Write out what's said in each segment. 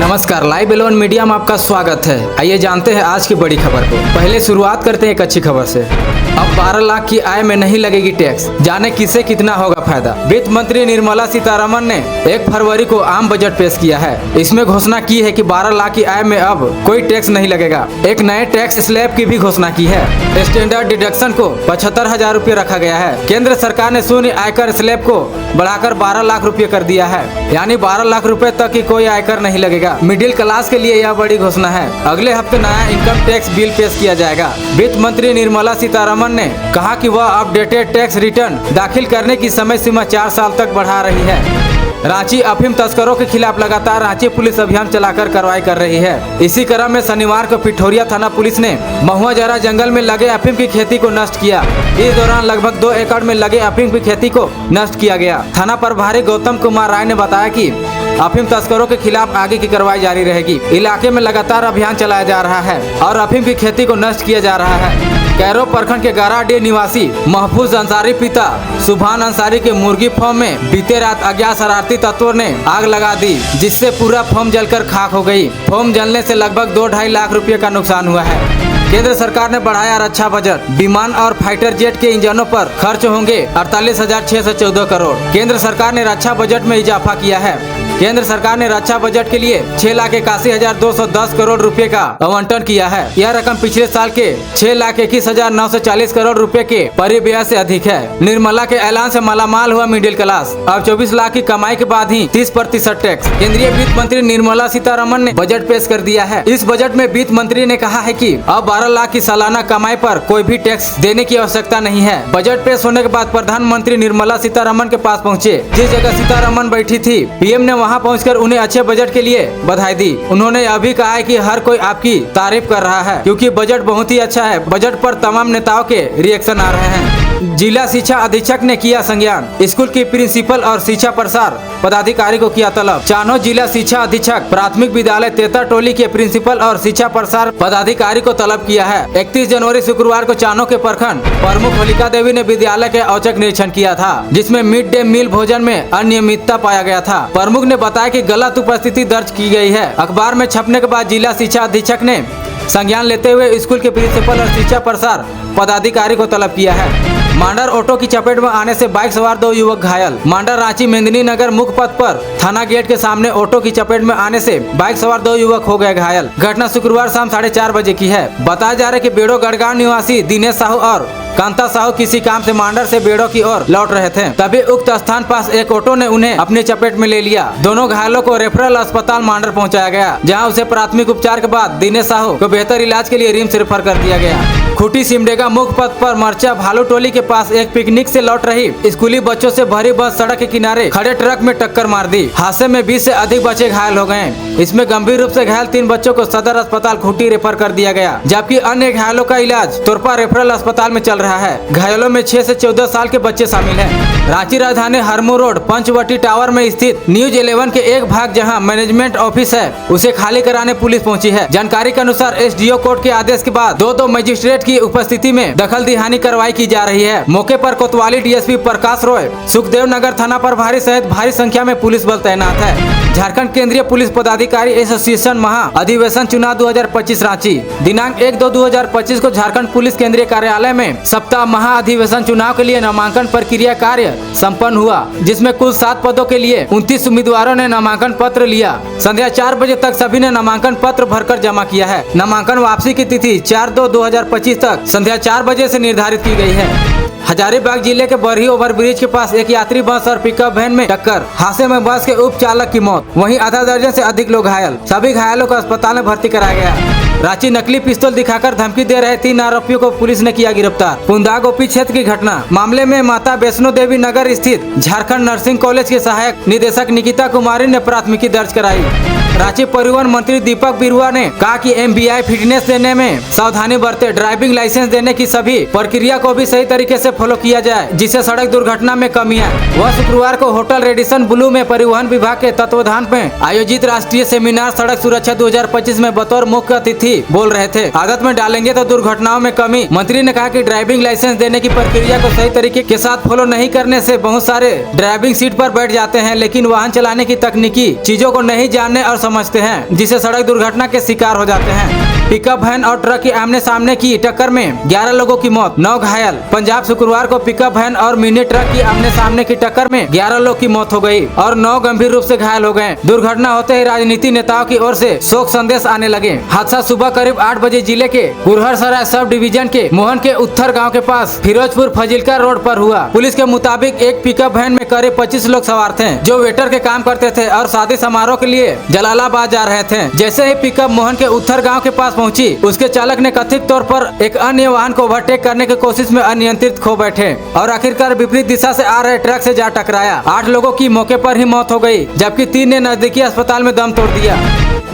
नमस्कार, live 11 media में आपका स्वागत है। आइए जानते हैं आज की बड़ी खबर को। पहले शुरुआत करते हैं एक अच्छी खबर से। अब 12 लाख की आय में नहीं लगेगी टैक्स, जाने किसे कितना होगा फायदा। वित्त मंत्री निर्मला सीतारमण ने 1 फरवरी को आम बजट पेश किया है। इसमें घोषणा की है कि 12 लाख की आय में अब कोई टैक्स नहीं लगेगा। एक नए टैक्स स्लैब की भी घोषणा की है। स्टैंडर्ड डिडक्शन को 75,000 रुपये रखा गया है। केंद्र सरकार ने शून्य आयकर स्लैब को बढ़ाकर 12 लाख रुपये कर दिया है, यानी 12 लाख रुपए तक की कोई आयकर नहीं लगेगा। मिडिल क्लास के लिए यह बड़ी घोषणा है। अगले हफ्ते नया इनकम टैक्स बिल पेश किया जाएगा। वित्त मंत्री निर्मला सीतारमण ने कहा कि वह अपडेटेड टैक्स रिटर्न दाखिल करने की समय सीमा 4 साल तक बढ़ा रही है। रांची अफीम तस्करों के खिलाफ लगातार रांची पुलिस अभियान चलाकर कार्रवाई कर रही है। इसी क्रम में शनिवार को पिठोरिया थाना पुलिस ने महुआ जरा जंगल में लगे अफीम की खेती को नष्ट किया। इस दौरान लगभग 2 एकड़ में लगे अफीम की खेती को नष्ट किया गया। थाना प्रभारी गौतम कुमार राय ने बताया कि अफीम तस्करों के खिलाफ आगे की कार्रवाई जारी रहेगी। इलाके में लगातार अभियान चलाया जा रहा है और अफीम की खेती को नष्ट किया जा रहा है। कैरो प्रखंड के गाराडीह निवासी महफूज अंसारी पिता सुभान अंसारी के मुर्गी फार्म में बीते रात अज्ञात शरारती तत्वों ने आग लगा दी, जिससे पूरा फार्म जलकर खाक हो गई। फार्म जलने से लगभग 2-2.5 लाख रुपए का नुकसान हुआ है। केंद्र सरकार ने बढ़ाया रक्षा बजट। विमान और फाइटर जेट के इंजनों पर खर्च होंगे 48,614 करोड़। केंद्र सरकार ने रक्षा बजट में इजाफा किया है। केंद्र सरकार ने रक्षा बजट के लिए 6,81,210 करोड़ रुपए का आवंटन किया है। यह रकम पिछले साल के 6,21,940 करोड़ रुपए के परिव्यय से अधिक है। निर्मला के ऐलान से मालामाल हुआ मिडिल क्लास। अब 24 लाख की कमाई के बाद ही 30% टैक्स। केंद्रीय वित्त मंत्री निर्मला सीतारमण ने बजट पेश कर दिया है। इस बजट में वित्त मंत्री ने कहा है कि अब 12 लाख की सालाना कमाई पर कोई भी टैक्स देने की आवश्यकता नहीं है। बजट पेश होने के बाद प्रधानमंत्री निर्मला सीतारमण के पास पहुँचे। जिस जगह सीतारमण बैठी थी, पीएम ने वहां पहुंचकर उन्हें अच्छे बजट के लिए बधाई दी। उन्होंने यह भी कहा है कि हर कोई आपकी तारीफ कर रहा है क्योंकि बजट बहुत ही अच्छा है। बजट पर तमाम नेताओं के रिएक्शन आ रहे हैं। जिला शिक्षा अधीक्षक ने किया संज्ञान। स्कूल की प्रिंसिपल और शिक्षा प्रसार पदाधिकारी को किया तलब। चानो जिला शिक्षा अधीक्षक प्राथमिक विद्यालय तेतर टोली के प्रिंसिपल और शिक्षा प्रसार पदाधिकारी को तलब किया है। 31 जनवरी शुक्रवार को चानो के प्रखंड प्रमुख होलिका देवी ने विद्यालय के औचक निरीक्षण किया था, जिसमें मिड डे मील भोजन में अनियमितता पाया गया था। प्रमुख ने बताया कि गलत उपस्थिति दर्ज की गई है। अखबार में छपने के बाद जिला शिक्षा अधीक्षक ने संज्ञान लेते हुए स्कूल के प्रिंसिपल और शिक्षा प्रसार पदाधिकारी को तलब किया है। मांडर ऑटो की चपेट में आने से बाइक सवार 2 युवक घायल। मांडर रांची मेंदिनी नगर मुख्य पथ पर थाना गेट के सामने ऑटो की चपेट में आने से बाइक सवार 2 युवक हो गए घायल। घटना शुक्रवार शाम 4:30 बजे की है। बताया जा रहा है कि बेड़ो गढ़गांव निवासी दिनेश साहू और कांता साहू किसी काम से मांडर से बेड़ो की ओर लौट रहे थे। तभी उक्त स्थान पास एक ऑटो ने उन्हें अपनी चपेट में ले लिया। दोनों घायलों को रेफरल अस्पताल मांडर पहुंचाया गया, जहां उसे प्राथमिक उपचार के बाद दिनेश साहू को बेहतर इलाज के लिए रिम्स रेफर कर दिया गया। खूटी सिमडेगा मुख्य पथ पर मरचा भालू टोली के पास एक पिकनिक से लौट रही स्कूली बच्चों से भरी बस सड़क के किनारे खड़े ट्रक में टक्कर मार दी। हादसे में 20 से अधिक बच्चे घायल हो गए। इसमें गंभीर रूप से घायल 3 बच्चों को सदर अस्पताल खूटी रेफर कर दिया गया, जबकि अन्य घायलों का इलाज तोरपा रेफरल अस्पताल में चल रहा है। घायलों में 6 से 14 साल के बच्चे शामिल हैं। रांची राजधानी हरमू रोड पंचवटी टावर में स्थित न्यूज 11 के एक भाग जहां मैनेजमेंट ऑफिस है, उसे खाली कराने पुलिस पहुंची है। जानकारी के अनुसार एसडीओ कोर्ट के आदेश के बाद 2 मजिस्ट्रेट की उपस्थिति में दखल दिहानी कार्रवाई की जा रही है। मौके पर कोतवाली डीएसपी प्रकाश रॉय, सुखदेव नगर थाना प्रभारी सहित भारी संख्या में पुलिस बल तैनात है। झारखंड केंद्रीय पुलिस पदाधिकारी एसोसिएशन महा अधिवेशन चुनाव 2025 रांची। दिनांक 1-2-2025 को झारखंड पुलिस केंद्रीय कार्यालय में सप्ताह महा अधिवेशन चुनाव के लिए नामांकन प्रक्रिया कार्य संपन्न हुआ, जिसमें कुल 7 पदों के लिए 29 उम्मीदवारों ने नामांकन पत्र लिया। संध्या 4 बजे तक सभी ने नामांकन पत्र भरकर जमा किया है। नामांकन वापसी की तिथि 4-2-2025 तक संध्या 4 बजे से निर्धारित की गई है। हजारीबाग जिले के बरही ओवरब्रिज के पास एक यात्री बस और पिकअप वैन में टक्कर। हादसे में बस के उप चालक की मौत, वहीं आधा दर्जन से अधिक लोग घायल। सभी घायलों को अस्पताल में भर्ती कराया गया। रांची नकली पिस्तौल दिखाकर धमकी दे रहे 3 आरोपियों को पुलिस ने किया गिरफ्तार। पुंदा गोपी क्षेत्र की घटना मामले में माता वैष्णो देवी नगर स्थित झारखंड नर्सिंग कॉलेज के सहायक निदेशक निकिता कुमारी ने प्राथमिकी दर्ज कराई। रांची परिवहन मंत्री दीपक बिरुआ ने कहा कि MBI फिटनेस देने में सावधानी बरते। ड्राइविंग लाइसेंस देने की सभी प्रक्रिया को भी सही तरीके से फॉलो किया जाए, जिससे सड़क दुर्घटना में कमी आए। वह शुक्रवार को होटल रेडिसन ब्लू में परिवहन विभाग के तत्वावधान में आयोजित राष्ट्रीय सेमिनार सड़क सुरक्षा 2025 में बतौर मुख्य अतिथि बोल रहे थे। आदत में डालेंगे तो दुर्घटनाओं में कमी। मंत्री ने कहा कि ड्राइविंग लाइसेंस देने की प्रक्रिया को सही तरीके के साथ फॉलो नहीं करने से बहुत सारे ड्राइविंग सीट पर बैठ जाते हैं, लेकिन वाहन चलाने की तकनीकी चीजों को नहीं जानने और समझते हैं, जिससे सड़क दुर्घटना के शिकार हो जाते हैं। पिकअप वैन और ट्रक की आमने सामने की टक्कर में 11 लोगों की मौत, 9 घायल। पंजाब शुक्रवार को पिकअप वैन और मिनी ट्रक की आमने सामने की टक्कर में 11 लोग की मौत हो गई और 9 गंभीर रूप से घायल हो गए। दुर्घटना होते ही राजनीतिक नेताओं की ओर से शोक संदेश आने लगे। हादसा सुबह करीब 8 बजे जिले के गुरहरसराय सब डिवीजन के मोहन के उत्तर गाँव के पास फिरोजपुर फजिलका रोड पर हुआ। पुलिस के मुताबिक एक पिकअप वैन में करीब 25 लोग सवार थे, जो वेटर के काम करते थे और शादी समारोह के लिए जलालाबाद जा रहे थे। जैसे ही पिकअप मोहन के उत्तर गांव के पास पहुंची, उसके चालक ने कथित तौर पर एक अन्य वाहन को ओवरटेक करने की कोशिश में अनियंत्रित खो बैठे और आखिरकार विपरीत दिशा से आ रहे ट्रक से जा टकराया। 8 लोगों की मौके पर ही मौत हो गई, जबकि 3 ने नजदीकी अस्पताल में दम तोड़ दिया।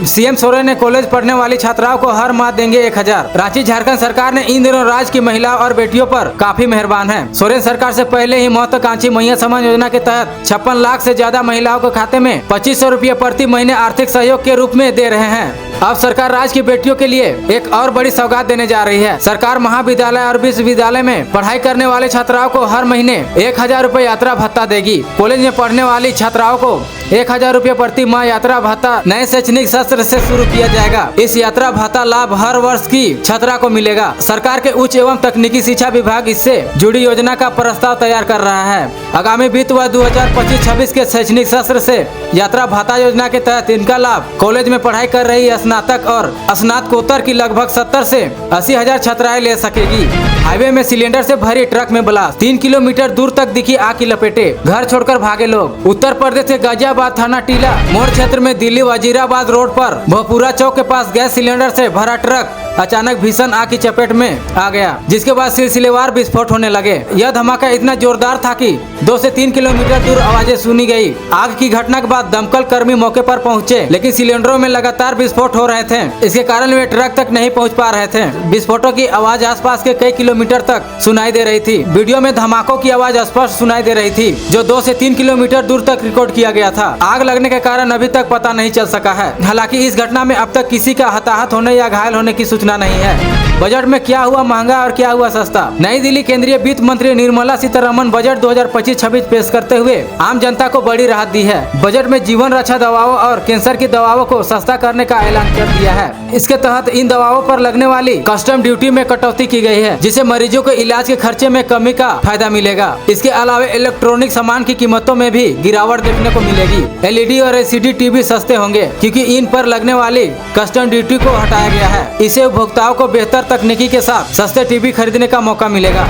सीएम सोरेन ने कॉलेज पढ़ने वाली छात्राओं को हर माह देंगे 1000। रांची झारखंड सरकार ने इन दिनों राज्य की महिलाओं और बेटियों पर काफी मेहरबान है। सोरेन सरकार से पहले ही महत्वाकांक्षी मैया सम्मान योजना के तहत 56 लाख से ज्यादा महिलाओं के खाते में 2500 रुपये प्रति महीने आर्थिक सहयोग के रूप में दे रहे हैं। अब सरकार राज्य की बेटियों के लिए एक और बड़ी सौगात देने जा रही है। सरकार महाविद्यालय और विश्वविद्यालय में पढ़ाई करने वाले छात्राओं को हर महीने 1000 रुपये यात्रा भत्ता देगी। कॉलेज में पढ़ने वाली छात्राओं को 1000 रुपये प्रति माह यात्रा भत्ता नए शैक्षणिक सत्र से शुरू किया जाएगा। इस यात्रा भत्ता लाभ हर वर्ष की छात्रा को मिलेगा। सरकार के उच्च एवं तकनीकी शिक्षा विभाग इससे जुड़ी योजना का प्रस्ताव तैयार कर रहा है। आगामी वित्त वर्ष 2025-26 के शैक्षणिक सत्र से यात्रा भत्ता योजना के तहत इनका लाभ कॉलेज में पढ़ाई कर रही स्नातक और स्नातकोत्तर की लगभग 70 से 80 हजार छात्राएं ले सकेगी। हाईवे में सिलेंडर से भरी ट्रक में ब्लास्ट, 3 किलोमीटर दूर तक दिखी आग की लपेटे, घर छोड़कर भागे लोग। उत्तर प्रदेश के गाजियाबाद थाना टीला मोड़ क्षेत्र में दिल्ली वजीराबाद रोड पर भोपुरा चौक के पास गैस सिलेंडर से भरा ट्रक अचानक भीषण आग की चपेट में आ गया, जिसके बाद सिलसिलेवार विस्फोट होने लगे। यह धमाका इतना जोरदार था कि 2 से 3 किलोमीटर दूर आवाजें सुनी गई। आग की घटना के बाद दमकल कर्मी मौके पर पहुंचे, लेकिन सिलेंडरों में लगातार विस्फोट हो रहे थे। इसके कारण वे ट्रक तक नहीं पहुंच पा रहे थे। विस्फोटों की आवाज आसपास के कई किलोमीटर तक सुनाई दे रही थी। वीडियो में धमाकों की आवाज स्पष्ट सुनाई दे रही थी, जो 2 से 3 किलोमीटर दूर तक रिकॉर्ड किया गया था। आग लगने के कारण अभी तक पता नहीं चल सका है। हालांकि इस घटना में अब तक किसी का हताहत होने या घायल होने की सूचना नहीं है। बजट में क्या हुआ महंगा और क्या हुआ सस्ता। नई दिल्ली केंद्रीय वित्त मंत्री निर्मला सीतारमण बजट 2025-26 पेश करते हुए आम जनता को बड़ी राहत दी है। बजट में जीवन रक्षा दवाओं और कैंसर की दवाओं को सस्ता करने का ऐलान कर दिया है। इसके तहत इन दवाओं पर लगने वाली कस्टम ड्यूटी में कटौती की गई है, जिससे मरीजों को इलाज के खर्चे में कमी का फायदा मिलेगा। इसके अलावा इलेक्ट्रॉनिक सामान की कीमतों में भी गिरावट देखने को मिलेगी। LED और LCD टीवी सस्ते होंगे, क्योंकि इन पर लगने वाली कस्टम ड्यूटी को हटाया गया है। इससे उपभोक्ताओं को बेहतर तकनीकी के साथ सस्ते टीवी खरीदने का मौका मिलेगा।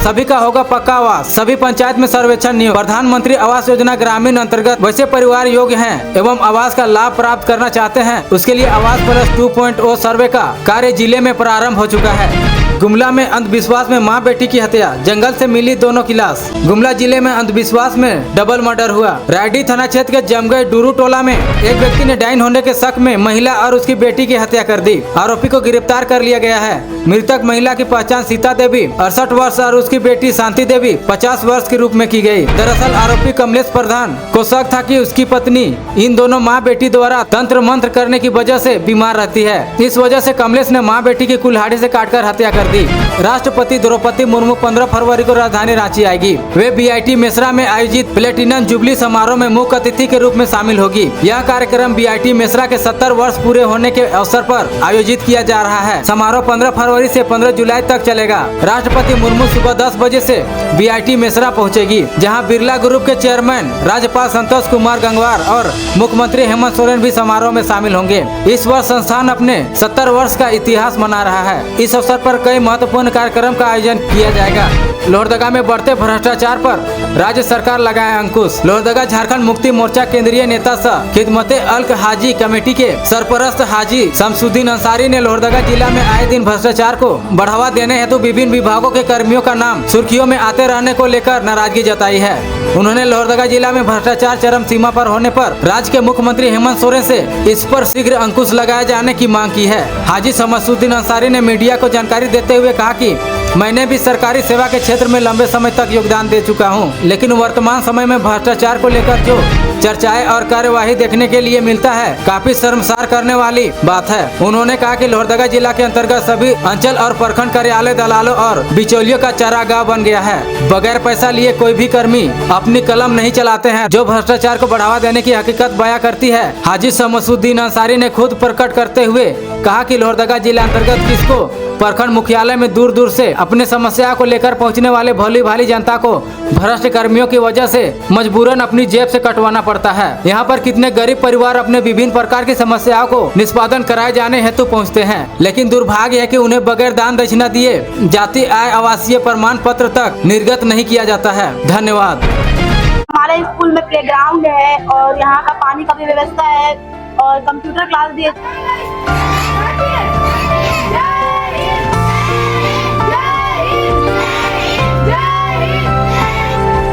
सभी का होगा पक्का आवास, सभी पंचायत में सर्वेक्षण नियोग। प्रधानमंत्री आवास योजना ग्रामीण अंतर्गत वैसे परिवार योग्य हैं एवं आवास का लाभ प्राप्त करना चाहते हैं, उसके लिए आवास प्लस 2.0 सर्वे का कार्य जिले में प्रारंभ हो चुका है। गुमला में अंधविश्वास में मां बेटी की हत्या, जंगल से मिली दोनों की लाश। गुमला जिले में अंधविश्वास में डबल मर्डर हुआ। रायडी थाना क्षेत्र के जमगई डूरू टोला में एक व्यक्ति ने डाइन होने के शक में महिला और उसकी बेटी की हत्या कर दी। आरोपी को गिरफ्तार कर लिया गया है। मृतक महिला की पहचान सीता देवी 68 वर्ष और उसकी बेटी शांति देवी 50 वर्ष के रूप में की गई। दरअसल आरोपी कमलेश प्रधान को शक था कि उसकी पत्नी इन दोनों माँ बेटी द्वारा तंत्र मंत्र करने की वजह से बीमार रहती है। इस वजह से कमलेश ने माँ बेटी की कुल्हाड़ी से काटकर हत्या कर दी। राष्ट्रपति द्रौपदी मुर्मू 15 फरवरी को राजधानी रांची आएगी। वे BIT मेसरा में आयोजित प्लेटिनम जुबली समारोह में मुख्य अतिथि के रूप में शामिल होगी। यह कार्यक्रम BIT मेसरा के 70 वर्ष पूरे होने के अवसर पर आयोजित किया जा रहा है। समारोह 15 फरवरी से 15 जुलाई तक चलेगा। राष्ट्रपति मुर्मू सुबह 10 बजे से BIT मेसरा पहुंचेगी, जहां बिरला ग्रुप के चेयरमैन राज्यपाल संतोष कुमार गंगवार और मुख्यमंत्री हेमंत सोरेन भी समारोह में शामिल होंगे। इस वर्ष संस्थान अपने 70 वर्ष का इतिहास मना रहा है। इस अवसर पर कई महत्वपूर्ण कार्यक्रम का आयोजन किया जाएगा। लोहरदगा में बढ़ते भ्रष्टाचार पर राज्य सरकार लगाए अंकुश। लोहरदगा झारखंड मुक्ति मोर्चा केंद्रीय नेता सह खिदमते अल्क हाजी कमेटी के सरपरस्त हाजी शमसुद्दीन अंसारी ने लोहरदगा जिला में आए दिन भ्रष्टाचार को बढ़ावा देने हेतु विभिन्न विभागों के कर्मियों का नाम सुर्खियों में आते रहने को लेकर नाराजगी जताई है। उन्होंने लोहरदगा जिला में भ्रष्टाचार चरम सीमा पर होने पर राज्य के मुख्यमंत्री हेमंत सोरेन से इस पर शीघ्र अंकुश लगाए जाने की मांग की है। हाजी शमसुद्दीन अंसारी ने मीडिया को जानकारी देते हुए कहा कि मैंने भी सरकारी सेवा के क्षेत्र में लंबे समय तक योगदान दे चुका हूं, लेकिन वर्तमान समय में भ्रष्टाचार को लेकर जो चर्चाएं और कार्यवाही देखने के लिए मिलता है, काफी शर्मसार करने वाली बात है। उन्होंने कहा कि लोहरदगा जिला के अंतर्गत सभी अंचल और प्रखंड कार्यालय दलालों और बिचौलियों का चारागाह बन गया है। बगैर पैसा लिए कोई भी कर्मी अपनी कलम नहीं चलाते हैं, जो भ्रष्टाचार को बढ़ावा देने की हकीकत बयां करती है। हाजी शमसुद्दीन अंसारी ने खुद प्रकट करते हुए कहा कि लोहरदगा जिला अंतर्गत किसको प्रखंड मुख्यालय में दूर दूर से अपने समस्या को लेकर पहुंचने वाले भोली भाली जनता को भ्रष्ट कर्मियों की वजह से मजबूरन अपनी जेब से कटवाना पड़ता है। यहाँ पर कितने गरीब परिवार अपने विभिन्न प्रकार की समस्याओं को निष्पादन कराए जाने हेतु पहुँचते हैं, लेकिन दुर्भाग्य है कि उन्हें बगैर दान दक्षिणा दिए जाति आय आवासीय प्रमाण पत्र तक निर्गत नहीं किया जाता है। धन्यवाद। हमारे स्कूल में प्लेग्राउंड है और यहाँ का पानी का भी व्यवस्था है और कंप्यूटर क्लास भी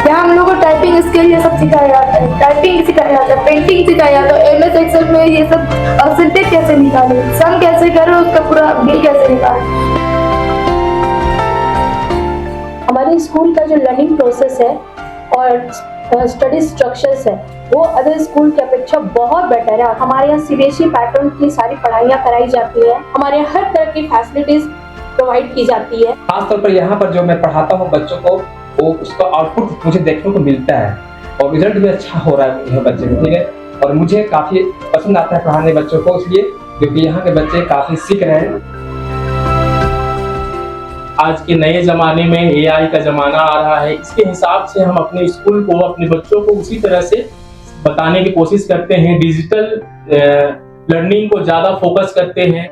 यहाँ हम लोग को टाइपिंग स्किल ये सब सिखाया जाता है, टाइपिंग सिखाया जाता है, पेंटिंग सिखाया जाता है, MS एक्सेल में ये सब सिंटेक्स कैसे निकाले, सम कैसे करो, उसका पूरा बिल कैसे निकाले। हमारे स्कूल का जो लर्निंग प्रोसेस है और स्टडी स्ट्रक्चर्स है वो अदर स्कूल की अपेक्षा बहुत बेटर है। हमारे यहाँ CBSE पैटर्न की सारी पढ़ाइयाँ कराई जाती है, हमारे यहाँ हर तरह की फैसिलिटीज प्रोवाइड की जाती है। खासतौर पर यहाँ पर जो मैं पढ़ाता हूँ बच्चों को, वो उसका आउटपुट मुझे देखने को मिलता है और रिजल्ट भी अच्छा हो रहा है बच्चे को, ठीक है। और मुझे काफ़ी पसंद आता है पढ़ाने बच्चों को, इसलिए क्योंकि यहाँ के बच्चे काफ़ी सीख रहे हैं। आज के नए ज़माने में AI का ज़माना आ रहा है, इसके हिसाब से हम अपने स्कूल को, अपने बच्चों को उसी तरह से बताने की कोशिश करते हैं। डिजिटल लर्निंग को ज़्यादा फोकस करते हैं।